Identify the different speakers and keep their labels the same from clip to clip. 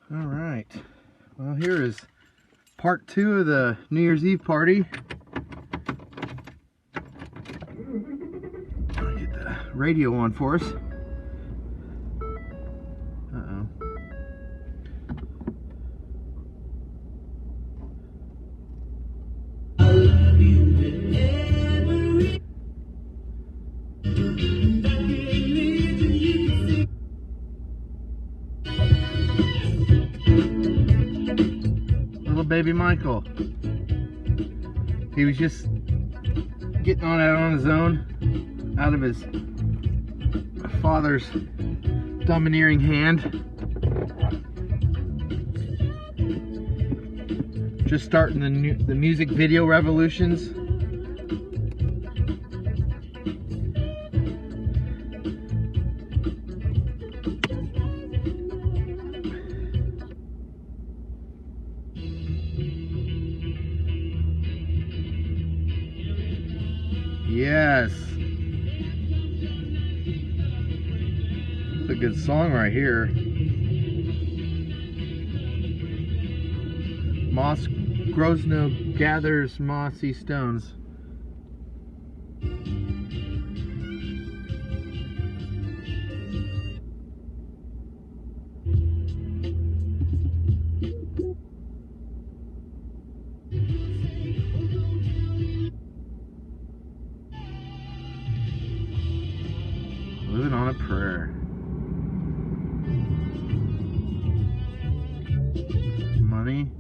Speaker 1: All right. Well, here is part 2 of the New Year's Eve party. I'll get the radio on for us. Uh-oh. Little baby Michael. He was just getting on out on his own, out of his father's domineering hand. Just starting the music video revolutions. Yes. It's a good song right here. Moss grows no gathers mossy stones. Living on a prayer. Money.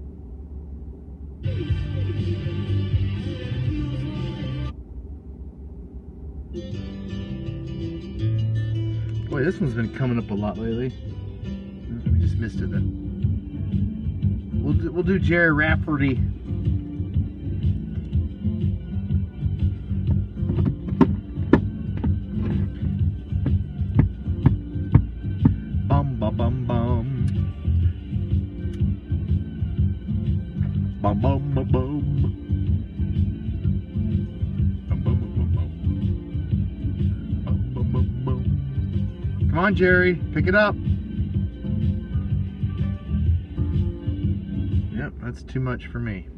Speaker 1: Boy, this one's been coming up a lot lately. We just missed it then. We'll do Jerry Rafferty. Bum bum bum bum. Bum bum bum bum. Bum bum bum bum. Bum bum bum bum. Come on, Jerry, pick it up. Yep, that's too much for me.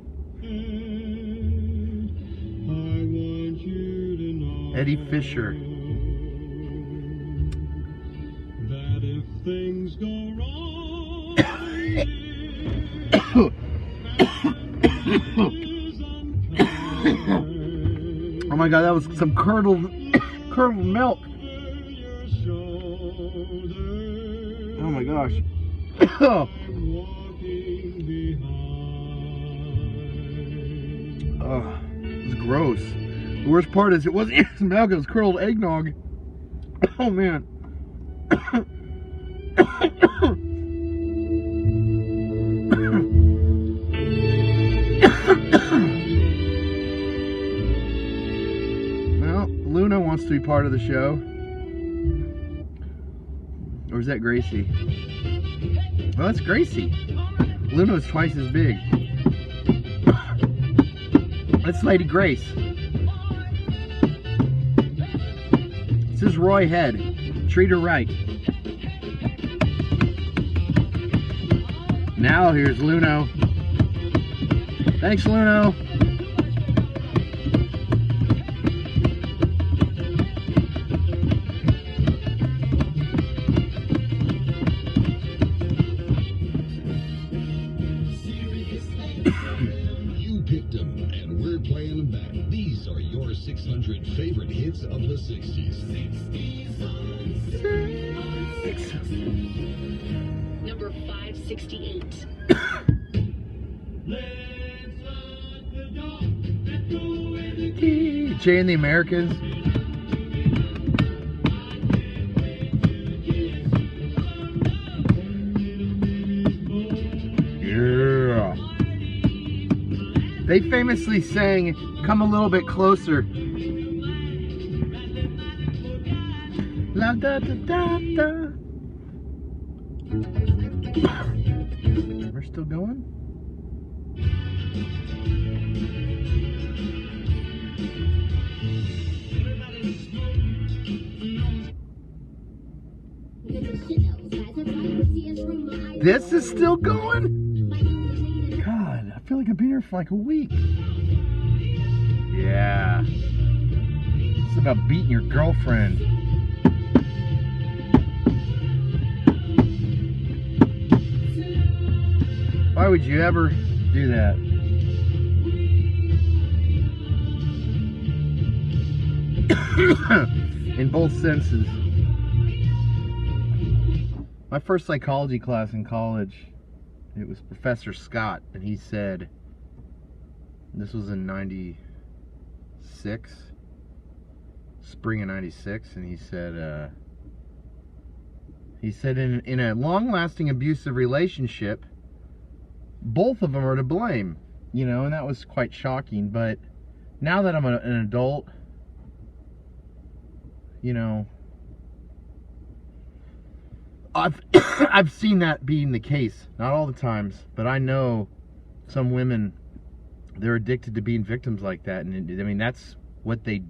Speaker 1: Eddie Fisher.
Speaker 2: That if things go wrong,
Speaker 1: oh my God, that was some curdled milk. Oh my gosh. Oh, it's gross. The worst part is it wasn't even milk, it was curdled eggnog. Oh man. Well, Luna wants to be part of the show. Or is that Gracie? Well, that's Gracie. Luna's twice as big. That's Lady Grace. This is Roy Head. Treat her right. Now here's Luno. Thanks, Luno.
Speaker 2: you picked them, and we're playing them back. These are your 600 favorite hits of the 60s.
Speaker 3: Number 568.
Speaker 1: Jay and the Americans. Yeah. They famously sang "Come a Little Bit Closer." La da da da da. We're still going?
Speaker 4: Because the shit that was
Speaker 1: This is still going? God, I feel like I've been here for like a week. Yeah. It's about beating your girlfriend. Why would you ever do that? In both senses. My first psychology class in college, it was Professor Scott, and he said, this was in 96, spring of 96, and he said in a long-lasting abusive relationship, both of them are to blame, you know, and that was quite shocking. But now that I'm an adult, you know, I've seen that being the case. Not all the times, but I know some women, they're addicted to being victims like that, and I mean that's what they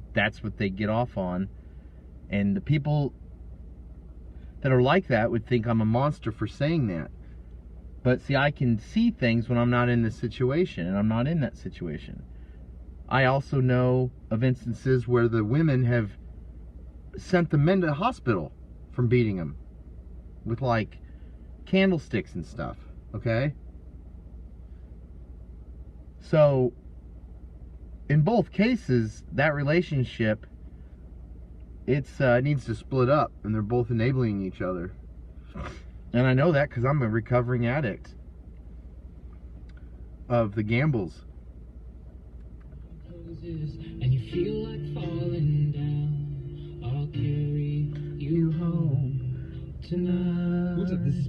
Speaker 1: get off on. And the people that are like that would think I'm a monster for saying that. But see, I can see things when I'm not in this situation, and I'm not in that situation. I also know of instances where the women have sent the men to the hospital from beating them with like candlesticks and stuff, okay? So in both cases, that relationship, it needs to split up, and they're both enabling each other. And I know that because I'm a recovering addict of the gambles.
Speaker 4: And you feel like falling down, I'll carry you home tonight.
Speaker 2: What's up? This is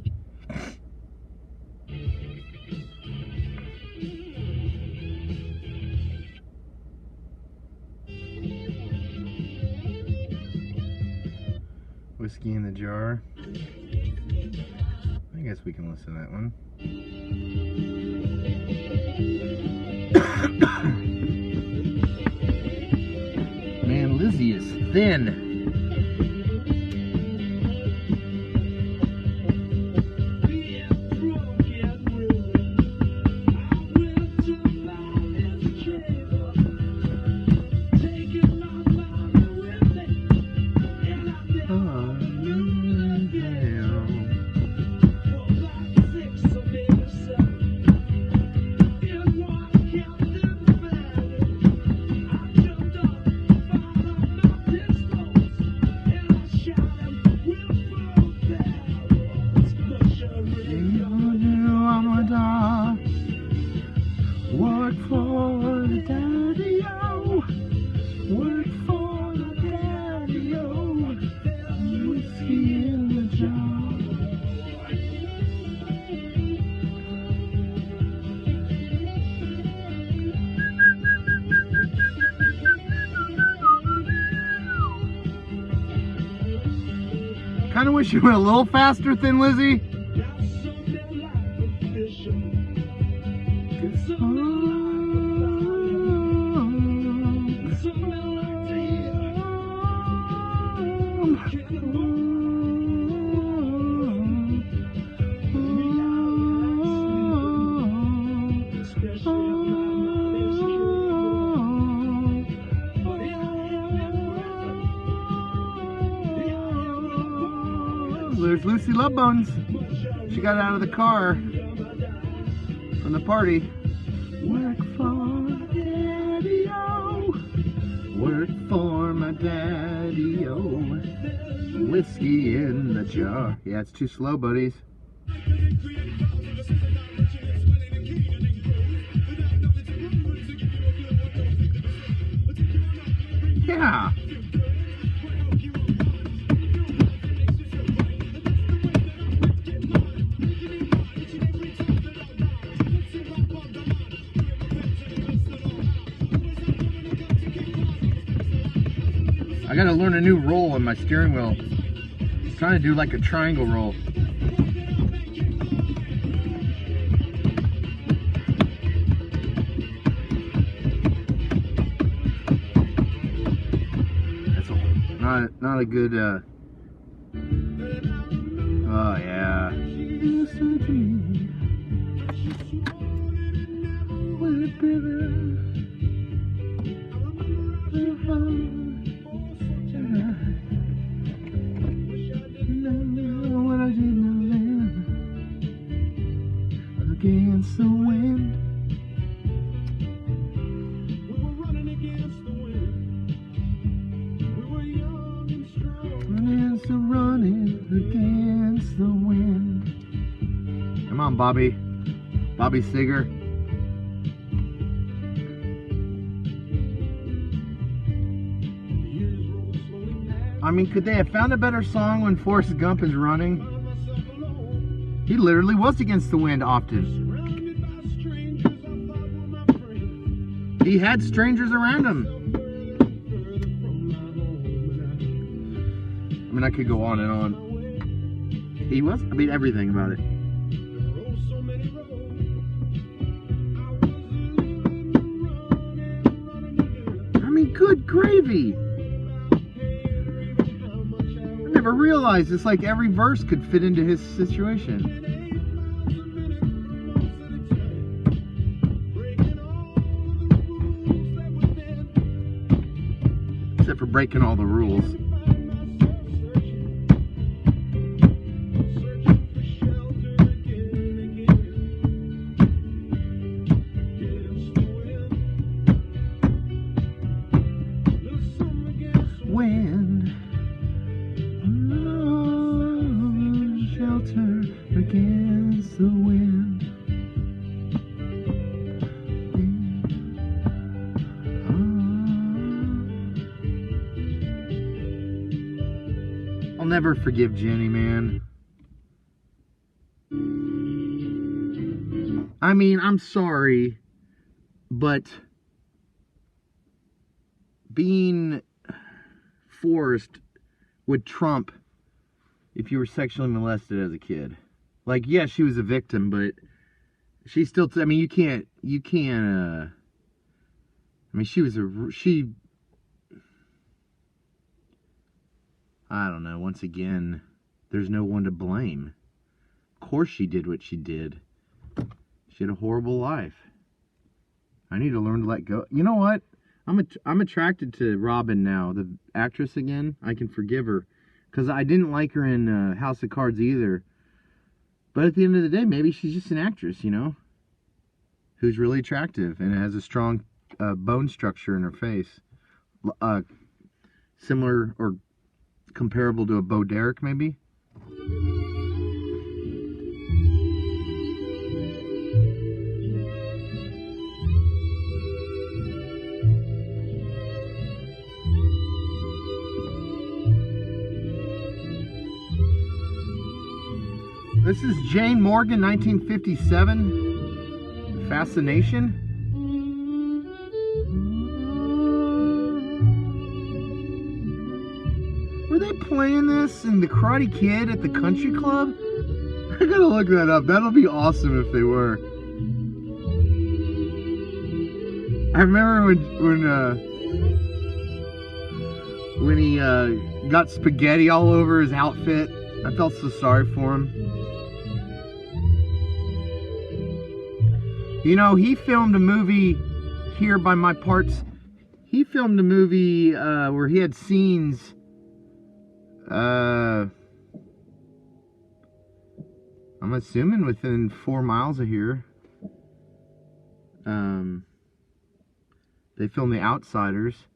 Speaker 1: Whiskey in the Jar. I guess we can listen to that one. Man, Lizzie is thin. Work for the daddy-o. Work for the daddy-o. Whiskey in the jar. Kind of wish you went a little faster, Thin Lizzy. There's Lucy Lovebones. She got out of the car from the party. Work for daddy-o. Work for my daddy-o. Whiskey in the jar. Yeah, it's too slow, buddies. Yeah. I gotta learn a new roll on my steering wheel. I'm trying to do like a triangle roll. That's not a good oh yeah. Listen to me. Would be what I did not live against the wind.
Speaker 5: We were running against the wind. We were young and strong.
Speaker 1: Running against the wind. Come on, Bobby. Bobby Seger.
Speaker 5: The years rolled slowly past.
Speaker 1: I mean, could they have found a better song when Forrest Gump is running?
Speaker 5: Found myself alone,
Speaker 1: He literally was against the wind often.
Speaker 5: surrounded by strangers I thought were my friends.
Speaker 1: He had strangers around him.
Speaker 5: Further and further from my home, and
Speaker 1: I mean, I could go on and
Speaker 5: I
Speaker 1: on.
Speaker 5: my way.
Speaker 1: He was? I mean, everything about it.
Speaker 5: There were oh so many roads. I was living, running again.
Speaker 1: I mean, good gravy. I never realized it's like every verse could fit into his situation. Except for breaking all the rules. Wind, shelter against the wind. I'll never forgive Jenny, man. I mean, I'm sorry, but being forced would trump if you were sexually molested as a kid. Like, yeah, she was a victim, but she still, I mean, you can't, I mean, I don't know, once again, there's no one to blame. Of course she did what she did. She had a horrible life. I need to learn to let go. You know what? I'm attracted to Robin now, the actress again. I can forgive her. Because I didn't like her in House of Cards either. But at the end of the day, maybe she's just an actress, you know? Who's really attractive and has a strong bone structure in her face. Similar or comparable to a Bo Derek, maybe? This is Jane Morgan, 1957. Fascination. Were they playing this in The Karate Kid at the country club? I gotta look that up. That'll be awesome if they were. I remember when he got spaghetti all over his outfit. I felt so sorry for him. You know, he filmed a movie here by my parts. He filmed a movie where he had scenes. I'm assuming within 4 miles of here. They filmed The Outsiders.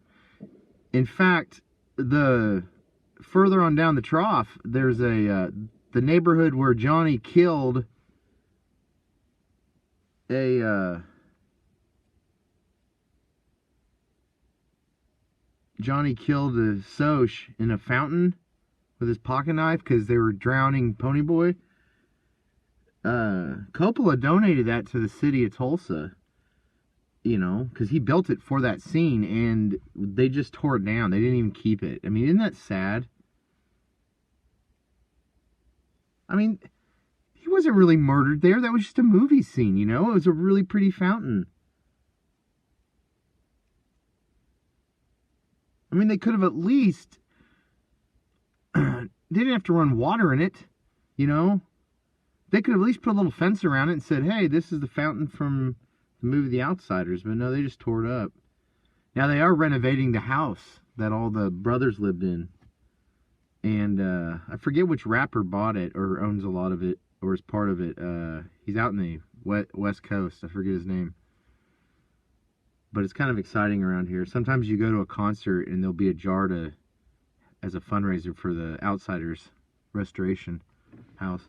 Speaker 1: In fact, the further on down the trough, there's the neighborhood where Johnny killed a Soch in a fountain with his pocket knife because they were drowning Ponyboy. Coppola donated that to the city of Tulsa, you know, because he built it for that scene, and they just tore it down. They didn't even keep it. I mean, isn't that sad? I mean, he wasn't really murdered there. That was just a movie scene, you know? It was a really pretty fountain. I mean, they could have at least... they didn't have to run water in it, you know? They could have at least put a little fence around it and said, hey, this is the fountain from the movie The Outsiders. But no, they just tore it up. Now, they are renovating the house that all the brothers lived in. And I forget which rapper bought it or owns a lot of it or is part of it. He's out in the West Coast. I forget his name. But it's kind of exciting around here. Sometimes you go to a concert and there'll be a jar as a fundraiser for the Outsiders restoration house.